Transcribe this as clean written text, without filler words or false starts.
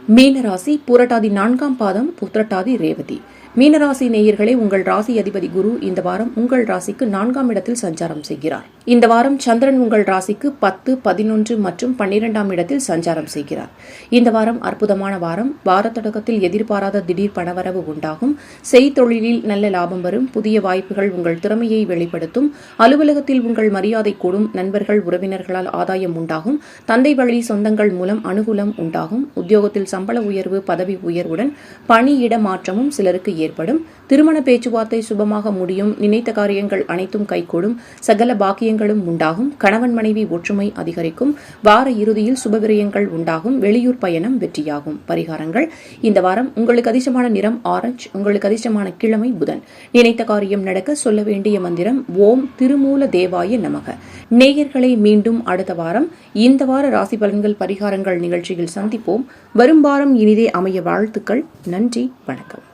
மீனராசி பூரட்டாதி 4ஆம் பாதம் உத்திரட்டாதி ரேவதி. மீனராசி நேயர்களே, உங்கள் ராசி அதிபதி குரு இந்த வாரம் உங்கள் ராசிக்கு 4ஆம் இடத்தில் சஞ்சாரம் செய்கிறார். இந்த வாரம் சந்திரன் உங்கள் ராசிக்கு 10, 11 மற்றும் 12ஆம் இடத்தில் சஞ்சாரம் செய்கிறார். இந்த வாரம் அற்புதமான வாரம். வார தொடக்கத்தில் எதிர்பாராத திடீர் பணவரவு உண்டாகும். செய்தொழிலில் நல்ல லாபம் வரும். புதிய வாய்ப்புகள் உங்கள் திறமையை வெளிப்படுத்தும். அலுவலகத்தில் உங்கள் மரியாதை கூடும். நண்பர்கள் உறவினர்களால் ஆதாயம் உண்டாகும். தந்தை வழி சொந்தங்கள் மூலம் அனுகூலம் உண்டாகும். உத்தியோகத்தில் சம்பள உயர்வு, பதவி உயர்வுடன் பணியிட மாற்றமும் சிலருக்கு ஏற்படும். திருமண பேச்சுவார்த்தை சுபமாக முடியும். நினைத்த காரியங்கள் அனைத்தும் கைகூடும். சகல பாக்கியங்களும் உண்டாகும். கணவன் மனைவி ஒற்றுமை அதிகரிக்கும். வார இறுதியில் சுபவிரயங்கள் உண்டாகும். வெளியூர் பயணம் வெற்றியாகும். பரிகாரங்கள்: இந்த வாரம் உங்களுக்கு அதிர்ஷ்டமான நிறம் ஆரஞ்சு. உங்களுக்கு அதிர்ஷ்டமான கிழமை புதன். நினைத்த காரியம் நடக்க சொல்ல வேண்டிய மந்திரம் ஓம் திருமூல தேவாய நமக. நேயர்களை மீண்டும் அடுத்த வாரம் இந்த வார ராசி பலன்கள் பரிகாரங்கள் நிகழ்ச்சியில் சந்திப்போம். வரும் வாரம் இனிதே அமைய வாழ்த்துக்கள். நன்றி, வணக்கம்.